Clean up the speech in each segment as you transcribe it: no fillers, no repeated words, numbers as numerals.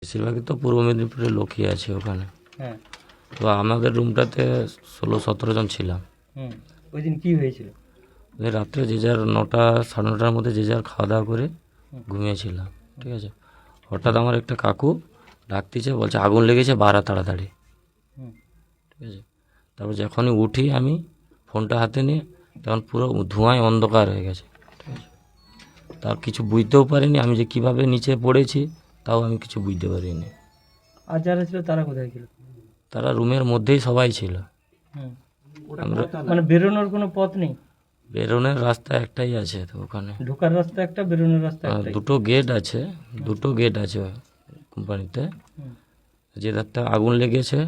বেশিরভাগই তো পূর্ব মেদিনীপুরের লোকই আছে ওখানে। হ্যাঁ। তো আমাদের রুমটাতে 16-17 জন ছিলাম। ওই দিন কি হয়েছিল? ওই রাত্রে যে যার 9টা 9:30টার মধ্যে যে যার খাওয়া দাওয়া করে ঘুমিয়েছিলাম, ঠিক আছে। হঠাৎ আমার একটা কাকু ডাকতেছে, বলছে আগুন লেগেছে, বাড়া তাড়াতাড়ি, ঠিক আছে। তারপর যখনই উঠি আমি ফোনটা হাতে নিয়ে, তখন পুরো ধোঁয়ায় অন্ধকার হয়ে গেছে, ঠিক আছে। তার কিছু বুঝতেও পারিনি আমি যে কিভাবে নিচে পড়েছি, তাও আমি কিছু বুঝতে পারিনি। আর যারা ছিল তারা কোথায় ছিল? তারা রুমের মধ্যেই সবাই ছিল। আমরা মানে বেরোনোর কোনো পথ নেই? বেরোনোর রাস্তা একটাই আছে, তো ওখানে ঢোকার রাস্তা একটা, বেরোনোর রাস্তা একটা। দুটো গেট আছে, কোম্পানিতে। যেটাতে আগুন লেগেছে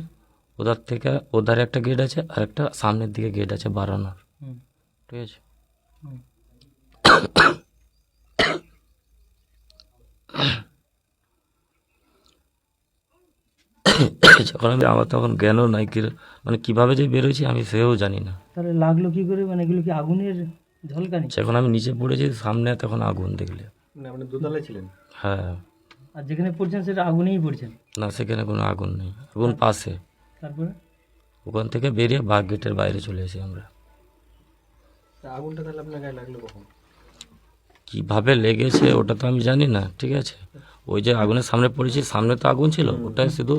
ওধার থেকে ওধারে একটা গেট আছে, আর একটা সামনের দিকে গেট আছে বাড়ানোর, ঠিক আছে। যখন আমার তখন জ্ঞানও নাই, মানে কিভাবে যে বেরোছি আমি সেও জানি না। তাহলে লাগলো কি করে? মানে এগুলো কি আগুনের ঝলকানি? যখন আমি নিচে পড়েছি সামনে তখন আগুন দেখলে। মানে আপনি দোতলায় ছিলেন? হ্যাঁ। আর যেখানে পড়ছেন সেটা আগুনেই পড়ছেন? না, সেখানে কোনো আগুন নেই, আগুন পাশে। তারপরে ওখান থেকে বেরিয়ে বাঘ গেটের বাইরে চলে এসি আমরা। তা আগুনটা তাহলে আপনার গায়ে লাগলো কখন? কিভাবে লেগেছে ওটা তো আমি জানি না, ঠিক আছে। ওই যে আগুনের সামনে পড়েছি, সামনে তো আগুন ছিল, ওটাই শুধু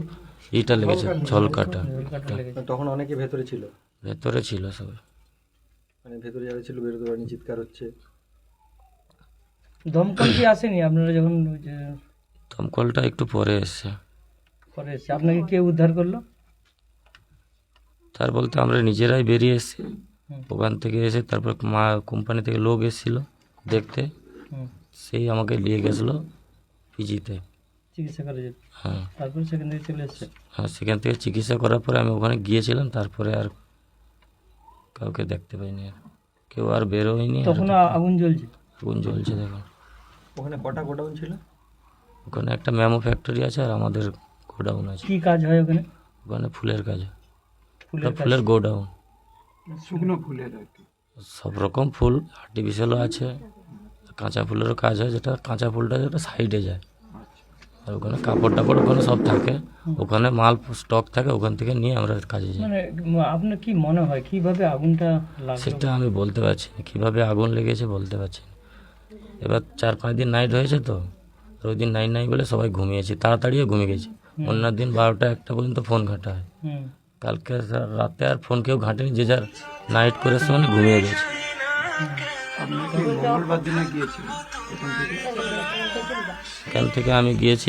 এইটা লেগেছে, ঝলকাটা। ঝলকাটা লেগেছে। তখন অনেকে ভেতরে ছিল? ভেতরে ছিল সবাই। মানে ভেতরে যারা ছিল বেরোতে পারেনি, চিৎকার হচ্ছে? দমকল কি আসেনি আপনারা যখন ওই যে দমকলটা একটু পরে এসছে। পরে এসছে? আপনাকে কে উদ্ধার করলো? তার বলতে আমরা নিজেরাই বেরিয়ে এসেছি ওখান থেকে। এসে তারপর কোম্পানি থেকে লোক এসেছিল দেখতে, সেই আমাকে নিয়ে গেছিলো পিজিতে চিকিৎসা করা যেত? হ্যাঁ। তারপরে সেখান থেকে চলে এসছে? হ্যাঁ, সেখান থেকে চিকিৎসা করার পরে আমি ওখানে গিয়েছিলাম, তারপরে আর কাউকে দেখতে পাইনি, আর কেউ আর বেরোয়নি। তখন আগুন জ্বলছে? আগুন জ্বলছে দেখুন। ওখানে কটা গোডাউন ছিল? ওখানে একটা ম্যামো ফ্যাক্টরি আছে, আর আমাদের গোডাউন আছে। কি কাজ হয় ওখানে? ওখানে ফুলের কাজ, ফুলের কাজ? ফুলের গোডাউন। শুকনো ফুলের আর কি? সব রকম ফুল, আর্টিফিশিয়ালও আছে, কাঁচা ফুলেরও কাজ হয়। যেটা কাঁচা ফুলটা যেটা সাইডে যায়, আর ওখানে কাপড় টাপড় ওখানে সব থাকে, ওখানে মাল স্টক থাকে, ওখান থেকে নিয়ে আমরা কাজে যাই। মানে আপনার কি মনে হয় কিভাবে আগুনটা লাগলো? সেটা আমি বলতে পারছি না, কীভাবে আগুন লেগেছে বলতে পারছি না। এবার 4-5 দিন নাইট হয়েছে তো, আর ওই দিন নাইট নাই বলে সবাই ঘুমিয়েছি, তাড়াতাড়িও ঘুমিয়ে গেছি। অন্য দিন 12টা-1টা পর্যন্ত ফোন ঘাঁটা হয়। কালকে রাতে আর ফোন কেউ ঘাঁটেনি, যে যার নাইট করে মানে ঘুমিয়ে গেছে। আপনি কি মঙ্গলবার দিনে গিয়েছিলেন এখান থেকে? এখান থেকে আমি গিয়েছি